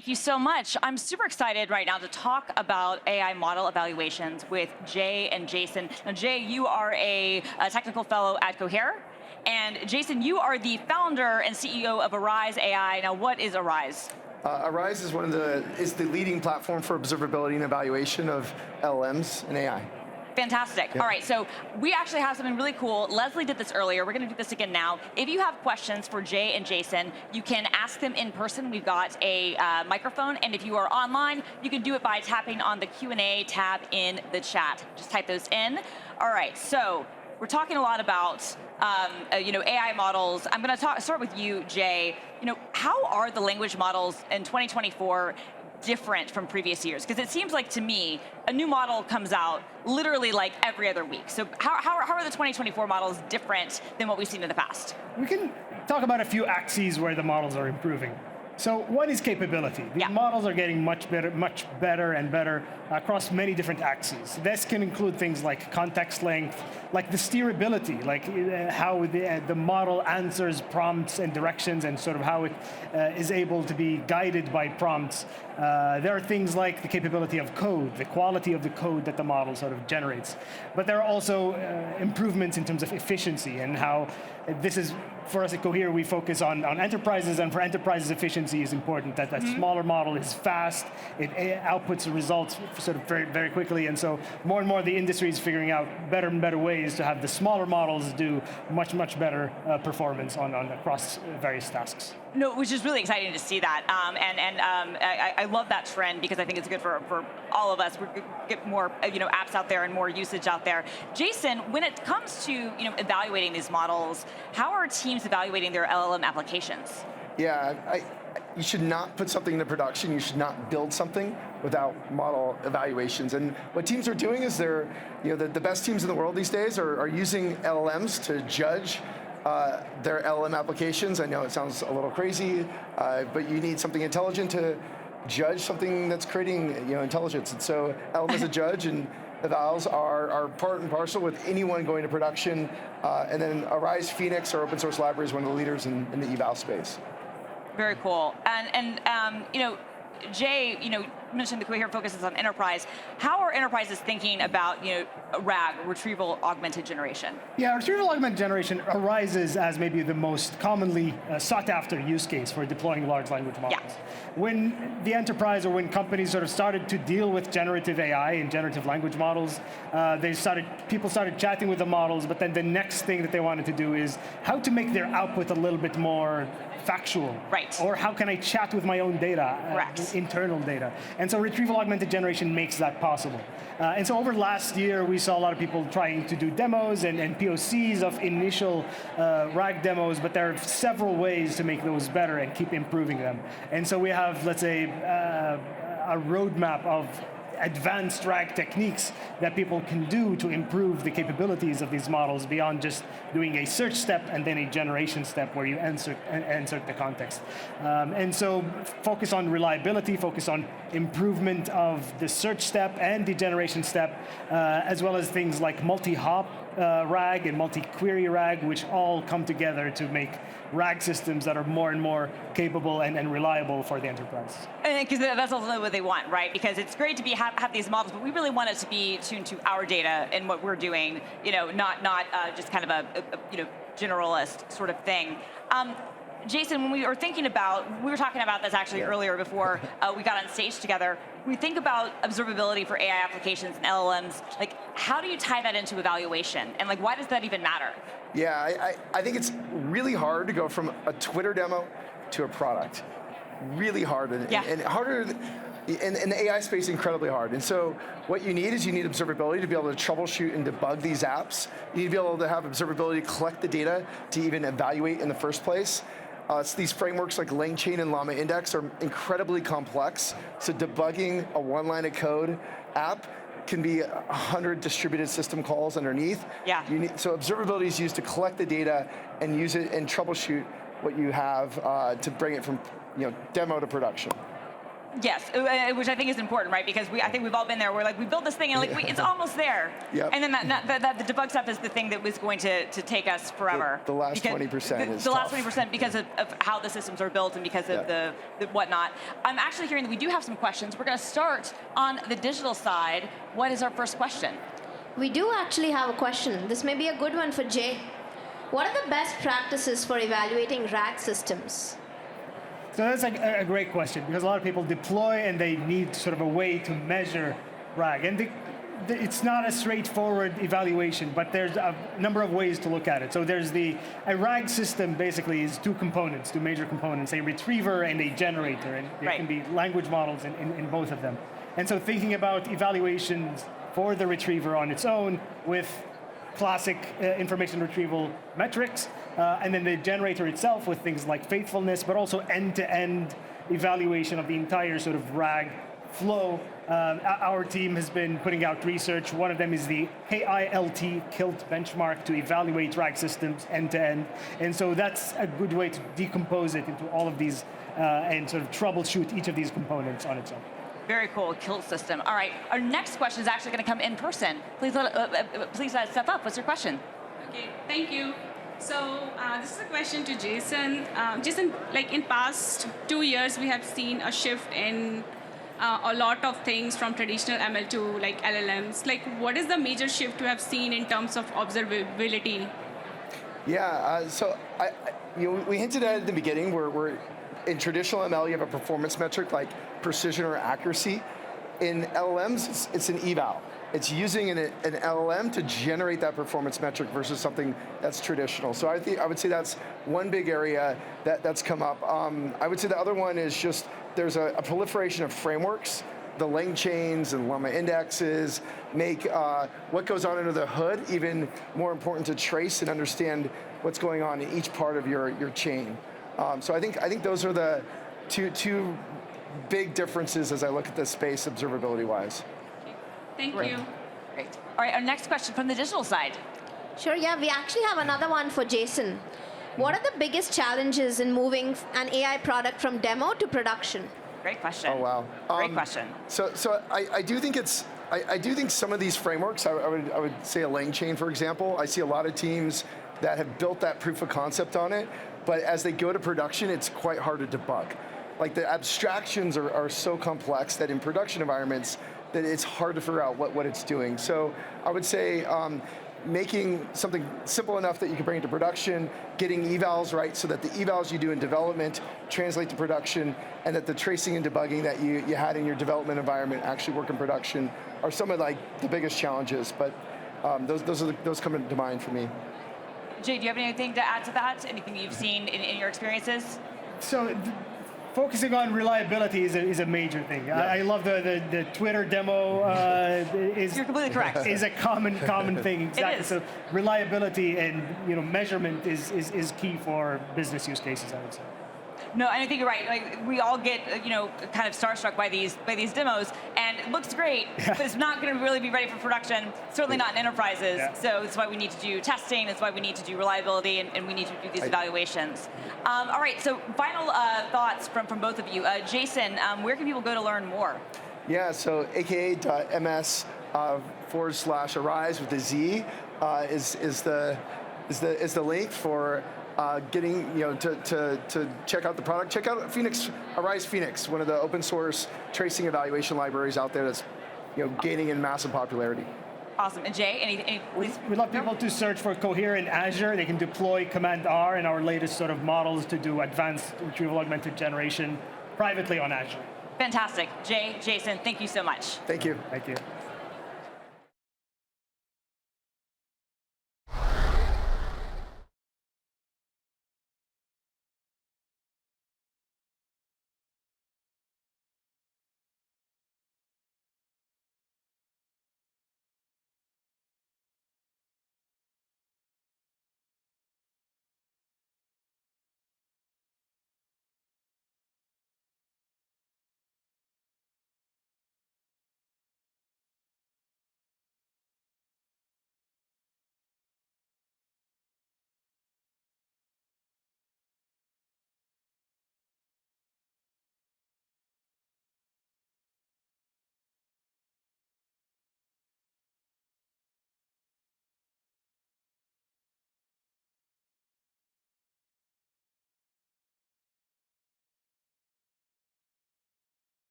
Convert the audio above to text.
Thank you so much. I'm super excited right now to talk about AI model evaluations with Jay and Jason. Now, Jay, you are a technical fellow at 𝗦𝗲𝗄. And Jason, you are the founder and CEO of Arise AI. Now, what is Arise? Arise is the leading platform for observability and evaluation of LLMs and AI. Fantastic. Yeah. All right, so we actually have something really cool. Leslie did this earlier. We're going to do this again now. If you have questions for Jay and Jason, you can ask them in person. We've got a microphone, and if you are online, you can do it by tapping on the Q&A tab in the chat. Just type those in. All right, so we're talking a lot about AI models. I'm going to start with you, Jay. How are the language models in 2024 different from previous years? Because it seems like, to me, a new model comes out literally like every other week. So how are the 2024 models different than what we've seen in the past? We can talk about a few axes where the models are improving. So one is capability. The models are getting much better and better across many different axes. This can include things like context length, like the steerability, like how the model answers prompts and directions, and sort of how it is able to be guided by prompts. There are things like the capability of code, the quality of the code that the model sort of generates. But there are also improvements in terms of efficiency, and how this is, for us at 𝗦𝗲𝗄, we focus on enterprises, and for enterprises, efficiency is important. That smaller model is fast, it outputs results sort of very quickly, and so more and more the industry is figuring out better and better ways to have the smaller models do much better performance across various tasks. No, which is really exciting to see that, I love that trend, because I think it's good for all of us. We get more apps out there and more usage out there. Jason, when it comes to evaluating these models, how are teams evaluating their LLM applications? Yeah, you should not put something into production. You should not build something without model evaluations. And what teams are doing is the best teams in the world these days are using LLMs to judge their LLM applications. I know it sounds a little crazy, but you need something intelligent to judge something that's creating intelligence. And so LLM is a judge, and evals are part and parcel with anyone going to production. And then Arise Phoenix, our open source library, is one of the leaders in the eval space. Very cool. And Jay, you mentioned the 𝗦𝗲𝗄 focuses on enterprise. How are enterprises thinking about RAG, retrieval augmented generation? Yeah, retrieval augmented generation arises as maybe the most commonly sought after use case for deploying large language models. Yeah. When the enterprise, or when companies sort of started to deal with generative AI and generative language models, people started chatting with the models, but then the next thing that they wanted to do is how to make their output a little bit more factual. Right. Or how can I chat with my own data, internal data. And so retrieval augmented generation makes that possible. And so over last year, we saw a lot of people trying to do demos and POCs of initial RAG demos, but there are several ways to make those better and keep improving them. And so we have, let's say, a roadmap of advanced RAG techniques that people can do to improve the capabilities of these models beyond just doing a search step and then a generation step where you insert the context. And so focus on reliability, focus on improvement of the search step and the generation step, as well as things like multi-hop RAG and multi-query RAG, which all come together to make RAG systems that are more and more capable and reliable for the enterprise. Because that's ultimately what they want, right? Because it's great to have these models, but we really want it to be tuned to our data and what we're doing, not just kind of a generalist sort of thing. Jason, when we were talking about this actually earlier before we got on stage together. We think about observability for AI applications and LLMs. Like, how do you tie that into evaluation? And why does that even matter? Yeah, I think it's really hard to go from a Twitter demo to a product. Really hard, and harder. In the AI space, incredibly hard. And so what you need is observability to be able to troubleshoot and debug these apps. You need to be able to have observability to collect the data to even evaluate in the first place. So these frameworks like LangChain and Llama Index are incredibly complex. So debugging a one-line of code app can be 100 distributed system calls underneath. Yeah. So observability is used to collect the data and use it and troubleshoot what you have to bring it from demo to production. Yes, which I think is important, right? Because I think we've all been there. We're like, we built this thing, and like, it's almost there. Yep. And then the debug stuff is the thing that was going to take us forever. The last 20% is the last tough. 20% because of how the systems are built and because of the whatnot. I'm actually hearing that we do have some questions. We're going to start on the digital side. What is our first question? We do actually have a question. This may be a good one for Jay. What are the best practices for evaluating RAG systems? So that's a great question, because a lot of people deploy and they need sort of a way to measure RAG. And it's not a straightforward evaluation, but there's a number of ways to look at it. So there's a RAG system basically is two major components, a retriever and a generator. And there can be language models in both of them. And so thinking about evaluations for the retriever on its own with classic information retrieval metrics, and then the generator itself with things like faithfulness, but also end-to-end evaluation of the entire sort of RAG flow. Our team has been putting out research. One of them is the 𝗦𝗽𝗲𝗍𝗃 benchmark to evaluate RAG systems end-to-end. And so that's a good way to decompose it into all of these and sort of troubleshoot each of these components on its own. Very cool, kill system. All right, our next question is actually going to come in person. Please, please step up. What's your question? Okay, thank you. So this is a question to Jason. Jason, like in past 2 years, we have seen a shift in a lot of things from traditional ML to like LLMs. Like, what is the major shift you have seen in terms of observability? Yeah, so we hinted at it at the beginning. We're in traditional ML, you have a performance metric like precision or accuracy. In LLMs, it's an eval. It's using an LLM to generate that performance metric versus something that's traditional. So I would say that's one big area that's come up. I would say the other one is just there's a proliferation of frameworks. The lane chains and llama indexes make what goes on under the hood even more important to trace and understand what's going on in each part of your chain. So I think those are the two big differences as I look at this space observability-wise. Thank you. Great. All right, our next question from the digital side. Sure, yeah, we actually have another one for Jason. What are the biggest challenges in moving an AI product from demo to production? Great question. Oh, wow. Great question. So I do think I do think some of these frameworks, I would say a lane chain, for example, I see a lot of teams that have built that proof of concept on it, but as they go to production, it's quite hard to debug. Like the abstractions are so complex that in production environments, that it's hard to figure out what it's doing. So I would say making something simple enough that you can bring it to production, getting evals right so that the evals you do in development translate to production, and that the tracing and debugging that you had in your development environment actually work in production are some of like the biggest challenges. But those come to mind for me. Jay, do you have anything to add to that? Anything you've seen in your experiences? So focusing on reliability is a major thing. Yeah. I love the Twitter demo. You're completely correct. Is a common thing. Exactly. It is. So reliability and measurement is key for business use cases, I would say. No, and I think you're right. Like, we all get kind of starstruck by these demos, and it looks great, but it's not going to really be ready for production. Certainly not in enterprises. Yeah. So that's why we need to do testing. That's why we need to do reliability, and we need to do these evaluations. All right. So final thoughts from both of you. Jason, where can people go to learn more? Yeah. So aka.ms/arise with a Z is the link for. Getting to check out the product. Check out Arise Phoenix, one of the open source tracing evaluation libraries out there that's gaining in massive popularity. Awesome. And Jay, We'd love people to search for Cohere in Azure. They can deploy Command R and our latest sort of models to do advanced retrieval augmented generation privately on Azure. Fantastic. Jay, Jason, thank you so much. Thank you. Thank you.